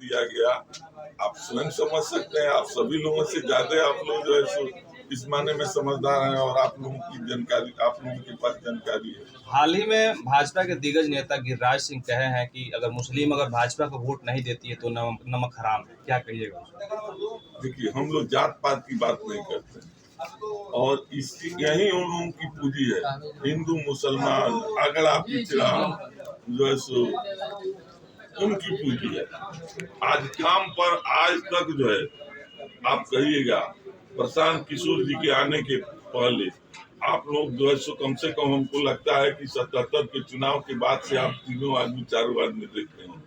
दिया गया। आप स्वयं समझ सकते हैं, आप सभी लोगों से ज्यादा आप लोग जो है सो इस माने में समझदार हैं और आप लोगों की जानकारी, आप लोगों के पास जानकारी है। हाल ही में भाजपा के दिग्गज नेता गिरिराज सिंह कहे हैं कि अगर मुस्लिम अगर भाजपा को वोट नहीं देती है तो नमक हराम है, क्या कहिएगा? देखिए, हम लोग जात पात की बात नहीं करते और इसकी यही उन लोगों की पूंजी है। हिंदू मुसलमान अगड़ा पिछड़ा जो है सो उनकी पूंजी है। आज काम पर आज तक जो है आप कहिएगा प्रशांत किशोर जी के आने के पहले आप लोग जो है सो कम से कम हमको लगता है कि 77 के चुनाव के बाद से आप तीनों आदमी चारों आदमी देखते हैं।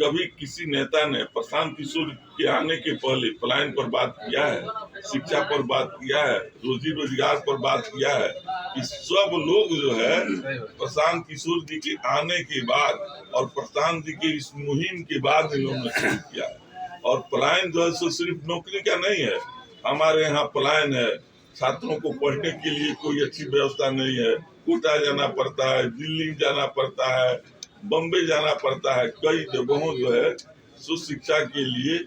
कभी किसी नेता ने प्रशांत किशोर के आने के पहले पलायन पर बात किया है, शिक्षा पर बात किया है, रोजी रोजगार पर बात किया है? कि सब लोग जो है प्रशांत किशोर जी के आने के बाद और प्रशांत जी के इस मुहिम के बाद इन लोगों ने शुरू किया है। और पलायन जो है सो सिर्फ नौकरी का नहीं है, हमारे यहाँ पलायन है। छात्रों को पढ़ने के लिए कोई अच्छी व्यवस्था नहीं है, कोटा जाना पड़ता है, दिल्ली जाना पड़ता है, बम्बई जाना पड़ता है। कई जगहों जो है सो शिक्षा के लिए,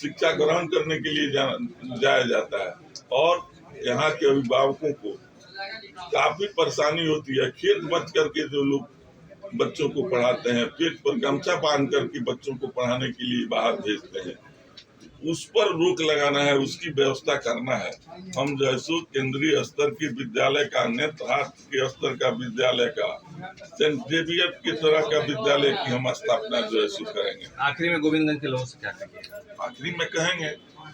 शिक्षा ग्रहण करने के लिए जाया जाता है और यहाँ के अभिभावकों को काफी परेशानी होती है। खेत बच करके जो लोग बच्चों को पढ़ाते हैं, पेट पर गमछा बांध करके बच्चों को पढ़ाने के लिए बाहर भेजते हैं, उस पर रोक लगाना है, उसकी व्यवस्था करना है। हम जो है सो केंद्रीय स्तर के विद्यालय का, नेत्रहाट के स्तर का विद्यालय का, सेंट जेवियर के तरह का विद्यालय की हम स्थापना जो है सो करेंगे। आखिरी में गोविंदगंज के लोगों से क्या कहेंगे? आखिरी में कहेंगे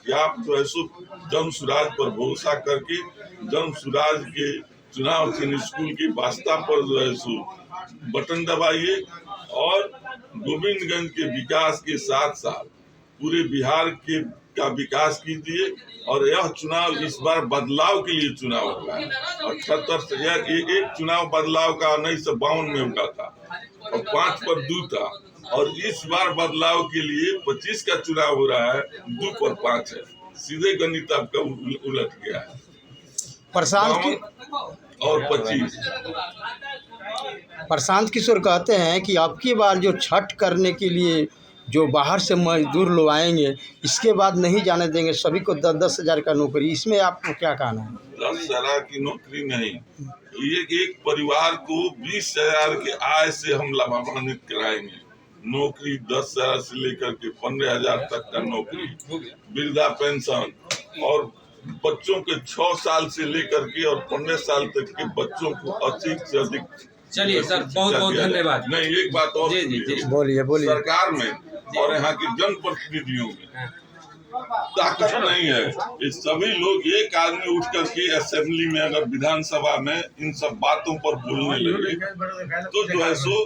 कि आप जो है सो जन सुराज पर भरोसा करके जन सुराज के चुनाव चिन्ह स्कूल की वास्ता पर जो है सो बटन दबाइए और गोविंदगंज के विकास के साथ साथ पूरे बिहार के का विकास कीजिए। और यह चुनाव इस बार बदलाव के लिए चुनाव हुआ है। 78 से एक चुनाव बदलाव का 1952 में हुआ था और 5 पर 2 था और इस बार बदलाव के लिए 25 का चुनाव हो रहा है, 2 पर 5 है। सीधे गणित आपका उलट गया है। और 25 प्रशांत किशोर कहते हैं कि अब की बार जो छठ करने के लिए जो बाहर से मजदूर लोग आएंगे, इसके बाद नहीं जाने देंगे, सभी को 10-10 हज़ार का नौकरी। इसमें आपको क्या कहना है? 10 हज़ार की नौकरी नहीं, एक परिवार को 20 हज़ार के आय से हम लाभान्वित कराएंगे। नौकरी 10 हज़ार से लेकर के 15 हज़ार तक का नौकरी, वृद्धा पेंशन और बच्चों के 6 साल से लेकर के और 15 साल तक के बच्चों को अधिक से अधिक। चलिए सर, बहुत बहुत धन्यवाद। नहीं, एक बात और बोलिए। सरकार में और यहाँ के जनप्रतिनिधियों में ताकत नहीं है। ये सभी लोग एक आदमी उठ करके असेंबली में अगर विधानसभा में इन सब बातों पर बोलने लगे तो जो है सो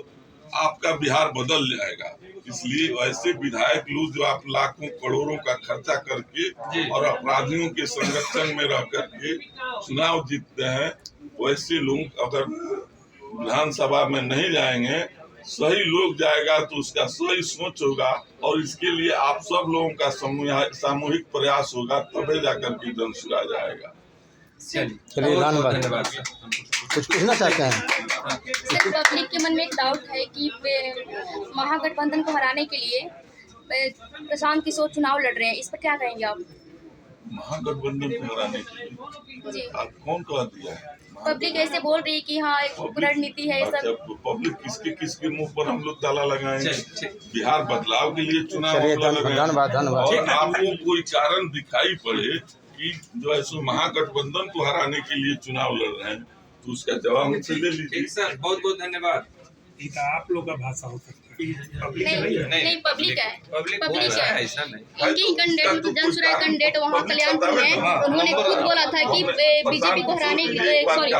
आपका बिहार बदल जाएगा। इसलिए ऐसे विधायक लोग जो आप लाखों करोड़ों का खर्चा करके और अपराधियों के संरक्षण में रह करके चुनाव जीतते हैं, वैसे लोग अगर विधानसभा में नहीं जाएंगे, सही लोग जाएगा तो उसका सही सोच होगा और इसके लिए आप सब लोगों का सामूहिक प्रयास होगा, तभी जाकर के जन सुराज आएगा। चलिए, धन्यवाद। कुछ पूछना चाहते हैं? सर, पब्लिक के मन में एक डाउट है कि महागठबंधन को हराने के लिए प्रशांत किशोर चुनाव लड़ रहे हैं, इस पर क्या कहेंगे आप? महागठबंधन को हराने के लिए जी, आप कौन कह दिया है? पब्लिक ऐसे बोल रही है कि हाँ एक रणनीति है सब। अच्छा, पब्लिक किसके मुंह पर हम लोग ताला लगाएंगे? बिहार बदलाव के लिए चुनाव धन्यवाद। और आपको कोई कारण दिखाई पड़े कि जो है सो महागठबंधन को हराने के लिए चुनाव लड़ रहे हैं तो उसका जवाब मुझसे ले लीजिए। सर, बहुत बहुत धन्यवाद। आप लोग का भाषा हो सकता है, नहीं, पब्लिक है, पब्लिक है। ऐसा नहीं, इनकी कैंडिडेट जन सुराज कैंडिडेट वहाँ कल्याणपुर में उन्होंने खुद बोला था कि बीजेपी को हराने के लिए, सॉरी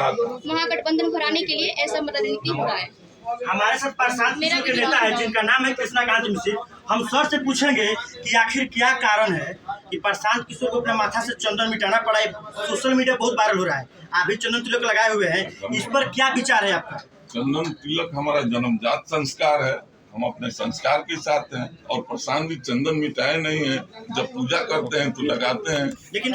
महागठबंधन को हराने के लिए ऐसा रणनीति हो रहा है। हमारे साथ प्रशांत किशोर के नेता है जिनका नाम है कृष्णाकांत मिश्र। हम सर से पूछेंगे कि आखिर क्या कारण है कि प्रशांत किशोर को अपने माथा से चंदन मिटाना पड़ा है। सोशल मीडिया बहुत वायरल हो रहा है, आप भी चंदन तिलक लगाए हुए हैं, इस पर क्या विचार है आपका? चंदन तिलक हमारा जन्मजात संस्कार है, हम अपने संस्कार के साथ हैं और प्रशांत जी चंदन मिटाए नहीं है, जब पूजा करते हैं तो लगाते हैं। लेकिन